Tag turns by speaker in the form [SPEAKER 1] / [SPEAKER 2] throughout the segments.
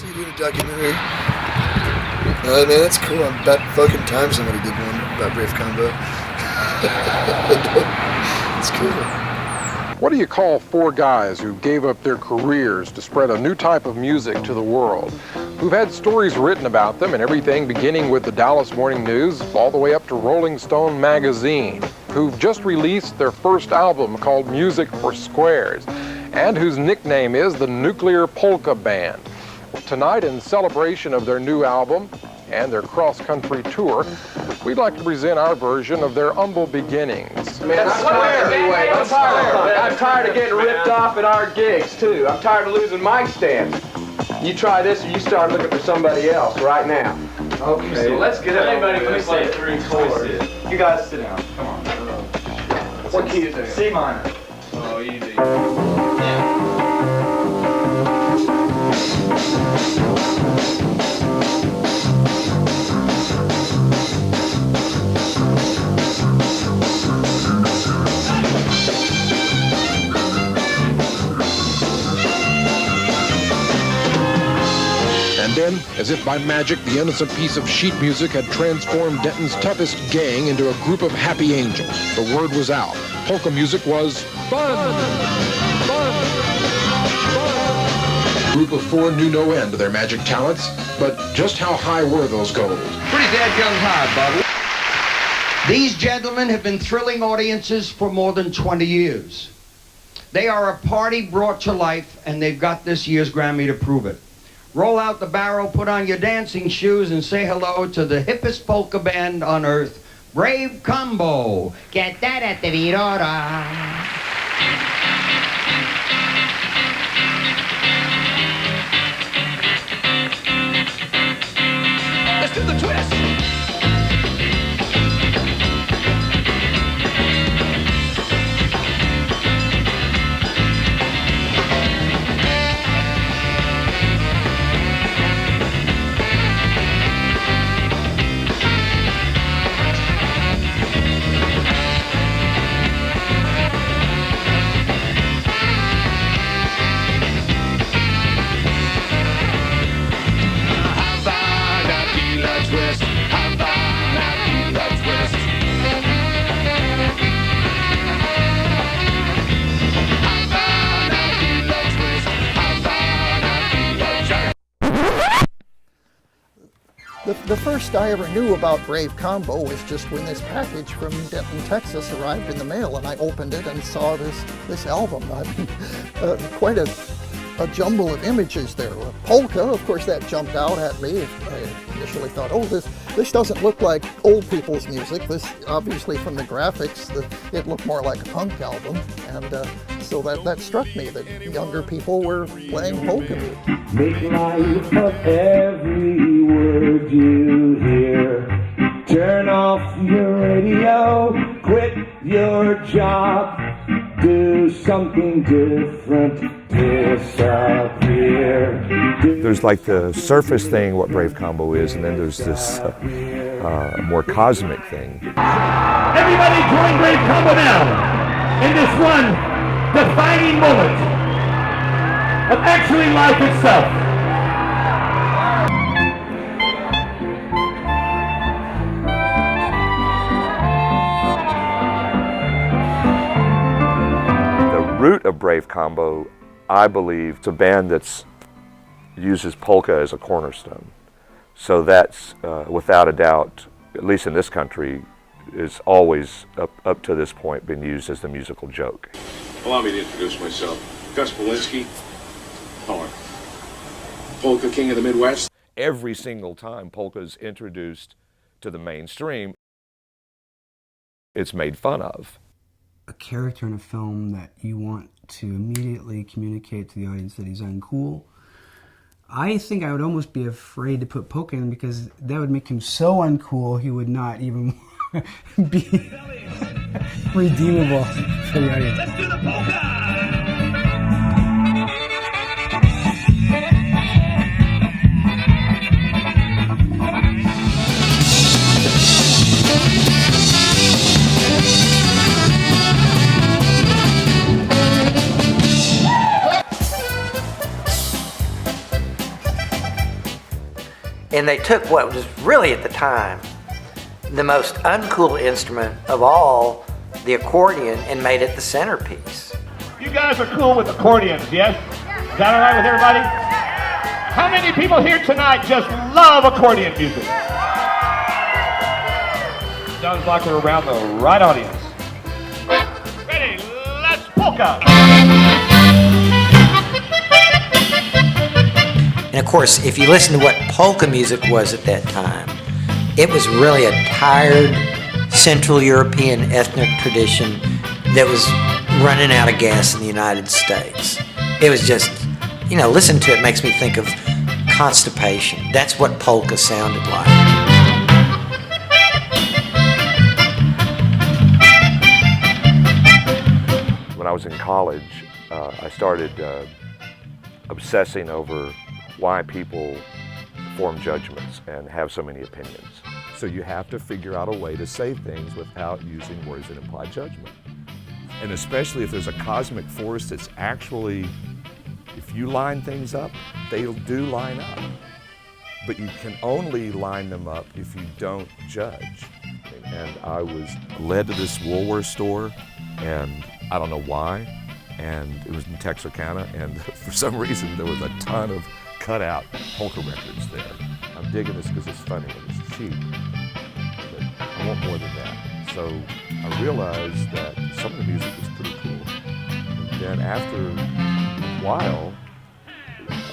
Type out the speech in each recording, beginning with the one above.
[SPEAKER 1] So you did a documentary? Man, that's cool. I'm about fucking time somebody did one about Brave Combo. It's cool.
[SPEAKER 2] What do you call four guys who gave up their careers to spread a new type of music to the world, who've had stories written about them and everything beginning with the Dallas Morning News all the way up to Rolling Stone magazine, who've just released their first album called Music for Squares, and whose nickname is the Nuclear Polka Band? Tonight, in celebration of their new album and their cross-country tour, we'd like to present our version of their humble beginnings.
[SPEAKER 3] Man, I'm tired of getting ripped off at our gigs, too. I'm tired of losing mic stands. You try this or you start looking for somebody else right now.
[SPEAKER 4] Okay, so let's get everybody please say 3 chords. You guys sit down. Come on.
[SPEAKER 3] What key is it?
[SPEAKER 4] C minor. Oh, easy.
[SPEAKER 2] And then, as if by magic, the innocent piece of sheet music had transformed Denton's toughest gang into a group of happy angels. The word was out. Polka music was fun! Fun! Fun! Group of four knew no end to their magic talents, but just how high were those goals?
[SPEAKER 5] Pretty dead young high, Bubba. These gentlemen have been thrilling audiences for more than 20 years. They are a party brought to life, and they've got this year's Grammy to prove it. Roll out the barrel, put on your dancing shoes, and say hello to the hippest polka band on earth, Brave Combo. Get that at the Virora.
[SPEAKER 3] Let's do the twist.
[SPEAKER 6] The first I ever knew about Brave Combo was just when this package from Denton, Texas arrived in the mail, and I opened it and saw this album. Quite a jumble of images there. Polka, of course, that jumped out at me. I initially thought, oh, this doesn't look like old people's music. This, obviously, from the graphics, it looked more like a punk album, and so that struck me that younger people were playing polka music.
[SPEAKER 7] Make light of every word you hear. Turn off your radio, quit your job, do something different, disappear.
[SPEAKER 8] There's like the surface thing, what Brave Combo is, and then there's this more cosmic thing.
[SPEAKER 7] Everybody join Brave Combo now in this one defining moment of actually life itself.
[SPEAKER 8] The root of Brave Combo, I believe, it's a band that uses polka as a cornerstone. So that's, without a doubt, at least in this country, is always, up to this point, been used as the musical joke.
[SPEAKER 9] Allow me to introduce myself. Gus Polinski, Polka King of the Midwest.
[SPEAKER 8] Every single time polka is introduced to the mainstream, it's made fun of.
[SPEAKER 10] A character in a film that you want to immediately communicate to the audience that he's uncool. I think I would almost be afraid to put polka in because that would make him so uncool he would not even be redeemable for the audience.
[SPEAKER 7] Let's do the polka!
[SPEAKER 11] And they took what was really at the time the most uncool instrument of all, the accordion, and made it the centerpiece.
[SPEAKER 7] You guys are cool with accordions, yes? Is that all right with everybody? How many people here tonight just love accordion music? Sounds like we're around the right audience. Ready, let's polka!
[SPEAKER 11] And of course, if you listen to what polka music was at that time, it was really a tired Central European ethnic tradition that was running out of gas in the United States. It was just, you know, listen to it makes me think of constipation. That's what polka sounded like.
[SPEAKER 8] When I was in college, I started obsessing over why people form judgments and have so many opinions. So you have to figure out a way to say things without using words that imply judgment. And especially if there's a cosmic force that's actually, if you line things up, they do line up. But you can only line them up if you don't judge. And I was led to this Woolworth store, and I don't know why, and it was in Texarkana, and for some reason there was a ton of cutout polka records there. I'm digging this because it's funny and it's cheap, but I want more than that. So I realized that some of the music was pretty cool. And then after a while,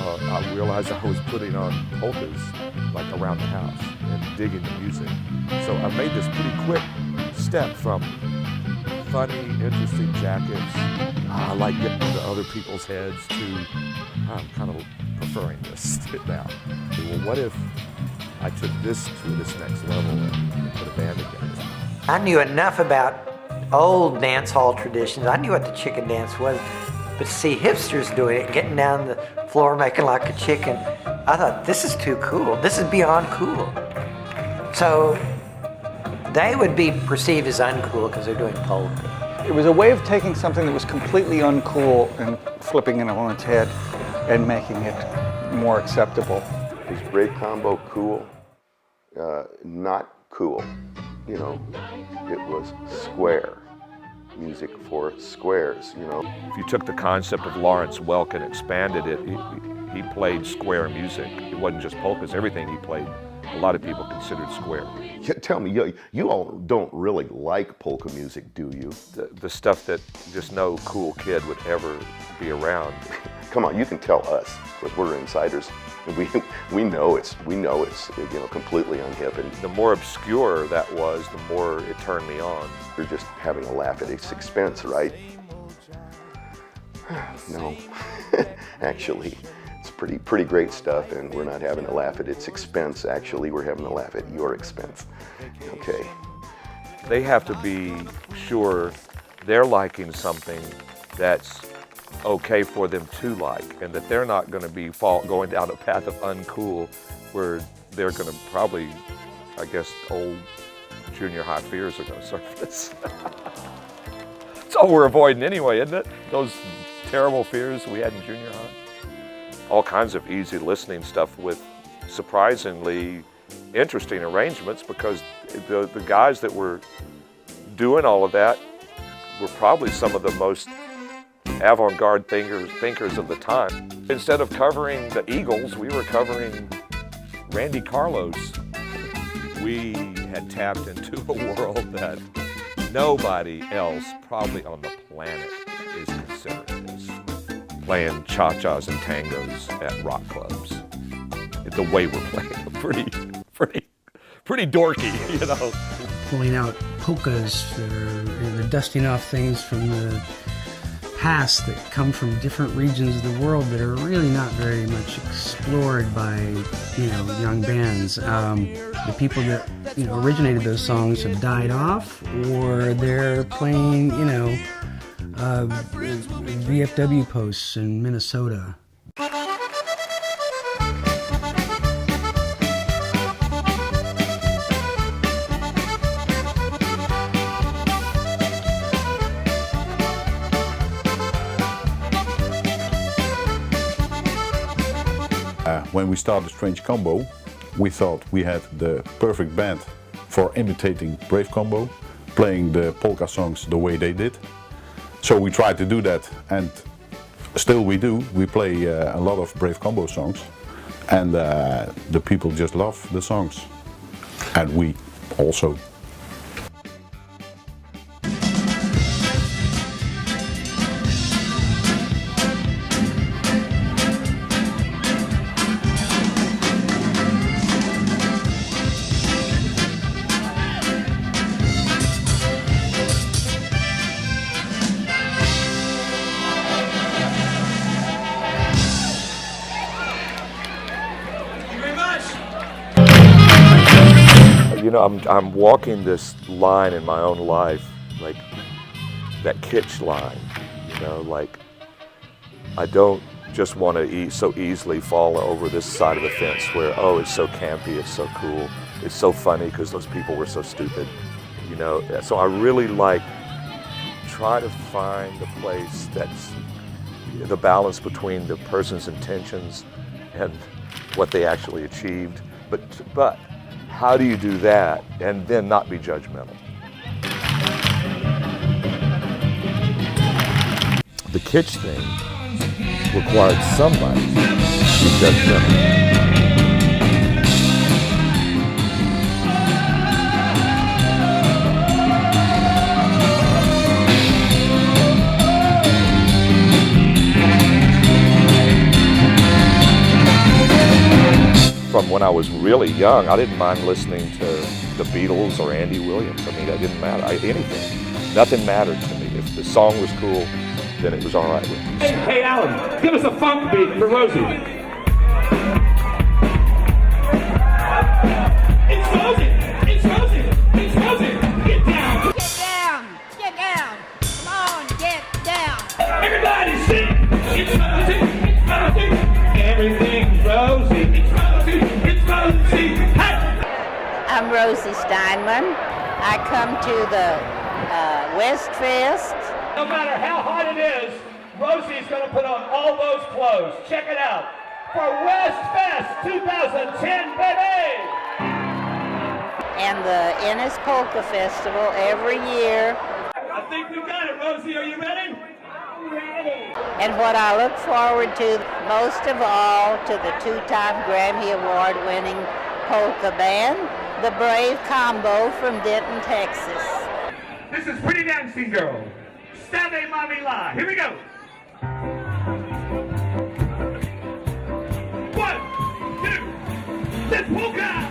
[SPEAKER 8] I realized I was putting on polkas like around the house and digging the music. So I made this pretty quick step from funny, interesting jackets, I like getting into other people's heads, to I'm kind of preferring this now. Well, what if I took this to this next level and put a band together?
[SPEAKER 11] I knew enough about old dance hall traditions. I knew what the chicken dance was, but to see hipsters doing it, getting down the floor making like a chicken, I thought, this is too cool. This is beyond cool. So they would be perceived as uncool because they're doing polka.
[SPEAKER 12] It was a way of taking something that was completely uncool and flipping it on its head and making it more acceptable.
[SPEAKER 13] Is Brave Combo cool? Not cool. You know, it was square. Music for squares, you know.
[SPEAKER 8] If you took the concept of Lawrence Welk and expanded it, he played square music. It wasn't just polkas, everything he played, a lot of people considered square.
[SPEAKER 13] Yeah, tell me, you all don't really like polka music, do you?
[SPEAKER 8] The stuff that just no cool kid would ever be around.
[SPEAKER 13] Come on, you can tell us, because we're insiders. We know it's completely unhip. And
[SPEAKER 8] the more obscure that was, the more it turned me on.
[SPEAKER 13] You're just having a laugh at its expense, right? No, actually, it's pretty great stuff, and we're not having a laugh at its expense. Actually, we're having a laugh at your expense. Okay.
[SPEAKER 8] They have to be sure they're liking something that's okay for them to like, and that they're not going to be going down a path of uncool where they're going to probably, I guess, old junior high fears are going to surface. It's all we're avoiding anyway, isn't it? Those terrible fears we had in junior high. All kinds of easy listening stuff with surprisingly interesting arrangements, because the guys that were doing all of that were probably some of the most avant-garde thinkers of the time. Instead of covering the Eagles, we were covering Randy Carlos. We had tapped into a world that nobody else probably on the planet is considering this. Playing cha-chas and tangos at rock clubs. The way we're playing them, pretty dorky, you know.
[SPEAKER 10] Pulling out polkas that are, they're dusting off things from the past that come from different regions of the world that are really not very much explored by, young bands. The people that, originated those songs have died off, or they're playing, VFW posts in Minnesota.
[SPEAKER 14] When we started Strange Combo, we thought we had the perfect band for imitating Brave Combo, playing the polka songs the way they did. So we tried to do that, and still we do. We play a lot of Brave Combo songs, and the people just love the songs, and we also.
[SPEAKER 8] You know, I'm walking this line in my own life, like that kitsch line, you know, like I don't just want to so easily fall over this side of the fence where, oh, it's so campy, it's so cool, it's so funny because those people were so stupid, you know. So I really like try to find the place that's the balance between the person's intentions and what they actually achieved, but how do you do that and then not be judgmental? The kitsch thing required somebody to be judgmental. From when I was really young, I didn't mind listening to the Beatles or Andy Williams. I mean, that didn't matter. Anything. Nothing mattered to me. If the song was cool, then it was all right with me.
[SPEAKER 7] Hey, Alan, give us a funk beat for Rosie. It's Rosie! It's Rosie! It's Rosie! Get down!
[SPEAKER 15] Get down! Get down! Come on, get down!
[SPEAKER 7] Everybody sing! It's Rosie! It's Rosie! Everything's Rosie! It's Rosie! It's Rosie! Hey!
[SPEAKER 15] I'm Rosie Steinman. I come to the West Fest.
[SPEAKER 7] No matter how hot it is, Rosie's going to put on all those clothes. Check it out. For West Fest 2010, baby!
[SPEAKER 15] And the Ennis Polka Festival every year.
[SPEAKER 7] I think we got it, Rosie. Are you ready? I'm ready.
[SPEAKER 15] And what I look forward to most of all to the two-time Grammy Award-winning polka band, the Brave Combo from Denton, Texas.
[SPEAKER 7] This is Pretty Dancing Girl. Stave Mommy La. Here we go. 1, 2, let's polka!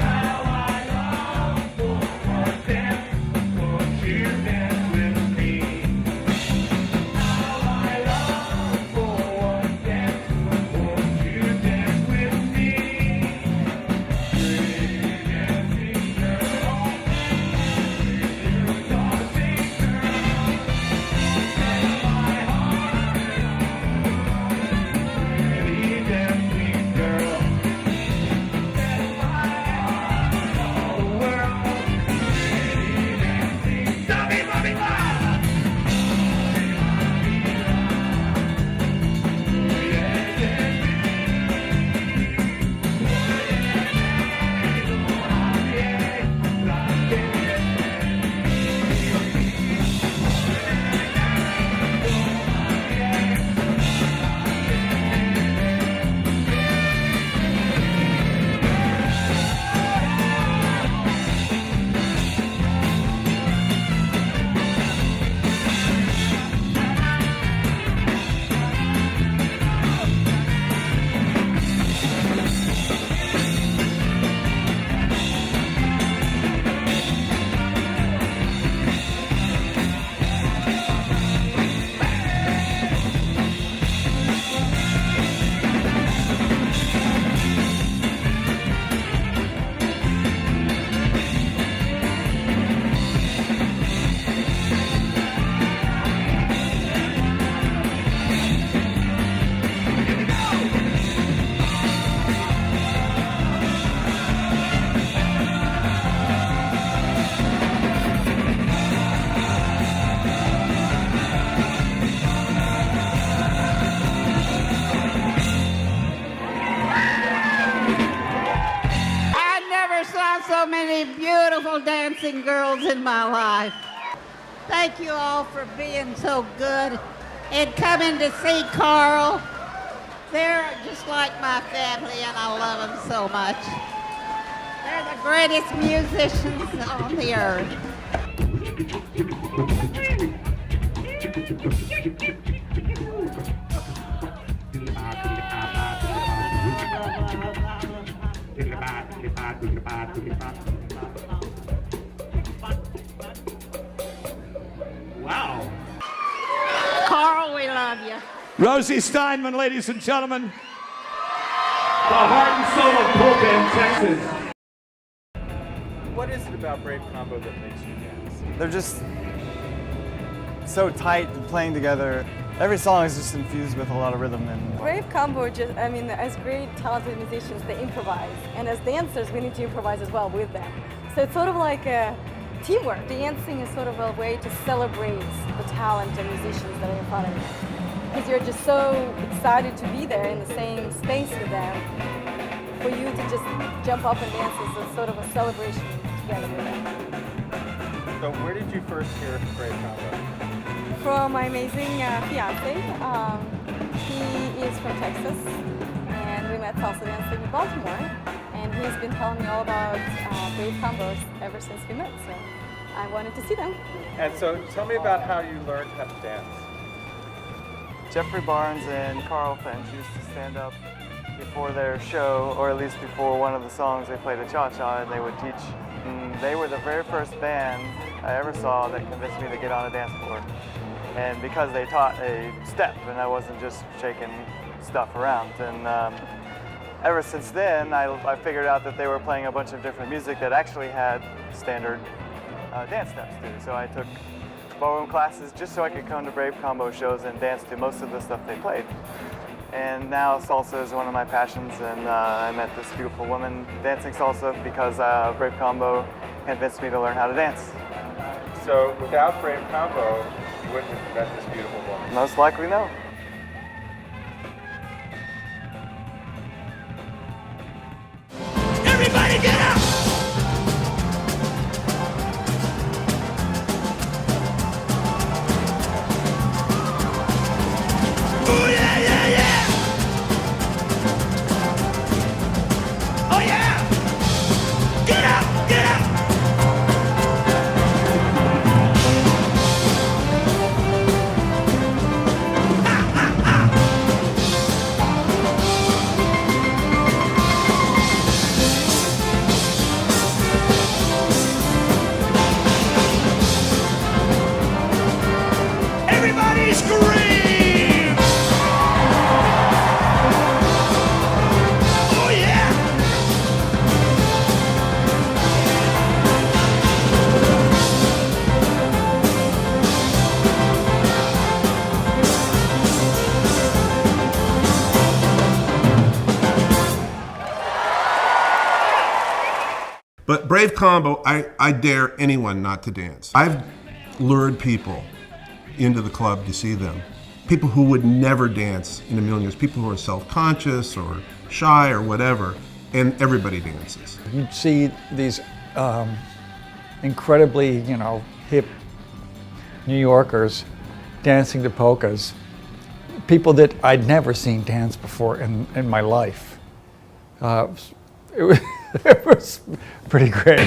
[SPEAKER 7] How
[SPEAKER 15] so many beautiful dancing girls in my life. Thank you all for being so good and coming to see Carl. They're just like my family, and I love them so much. They're the greatest musicians on the earth.
[SPEAKER 7] Wow.
[SPEAKER 15] Carl, we love you.
[SPEAKER 7] Rosie Steinman, ladies and gentlemen. The heart and soul of polka in Texas.
[SPEAKER 4] What is it about Brave Combo that makes you dance?
[SPEAKER 16] They're just so tight and playing together. Every song is just infused with a lot of rhythm. And
[SPEAKER 17] Brave Combo, just, I mean, as great talented musicians, they improvise. And as dancers, we need to improvise as well with them. So it's sort of like a teamwork. Dancing is sort of a way to celebrate the talent and musicians that are in front of you. Because you're just so excited to be there in the same space with them. For you to just jump up and dance is a sort of a celebration together with them.
[SPEAKER 4] So where did you first hear Brave Combo?
[SPEAKER 17] From my amazing fiance. He is from Texas, and we met salsa dancing in Baltimore. And he's been telling me all about Brave Combos ever since we met, so I wanted to see them.
[SPEAKER 4] And so tell me about how you learned how to dance.
[SPEAKER 16] Jeffrey Barnes and Carl Finch used to stand up before their show, or at least before one of the songs, they played a cha-cha and they would teach. And they were the very first band I ever saw that convinced me to get on a dance floor. And because they taught a step, and I wasn't just shaking stuff around. And ever since then, I figured out that they were playing a bunch of different music that actually had standard dance steps too. So I took ballroom classes just so I could come to Brave Combo shows and dance to most of the stuff they played. And now salsa is one of my passions, and I met this beautiful woman dancing salsa because Brave Combo convinced me to learn how to dance.
[SPEAKER 4] So without Brave Combo, you wouldn't have met this beautiful woman?
[SPEAKER 16] Most likely no.
[SPEAKER 7] Everybody get up! Oh yeah, yeah, yeah! Oh yeah! Get up, get up! Everybody scream! Oh yeah!
[SPEAKER 18] But Brave Combo, I dare anyone not to dance. I've lured people into the club to see them. People who would never dance in a million years, people who are self-conscious or shy or whatever, and everybody dances.
[SPEAKER 12] You'd see these incredibly, hip New Yorkers dancing to polkas. People that I'd never seen dance before in my life. It was pretty great.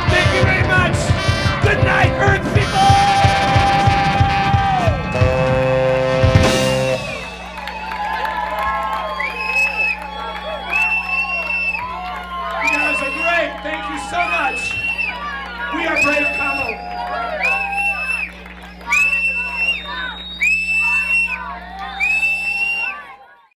[SPEAKER 7] Thank you very much. Good night, Earth people. You guys are great. Thank you so much. We are Brave Combo.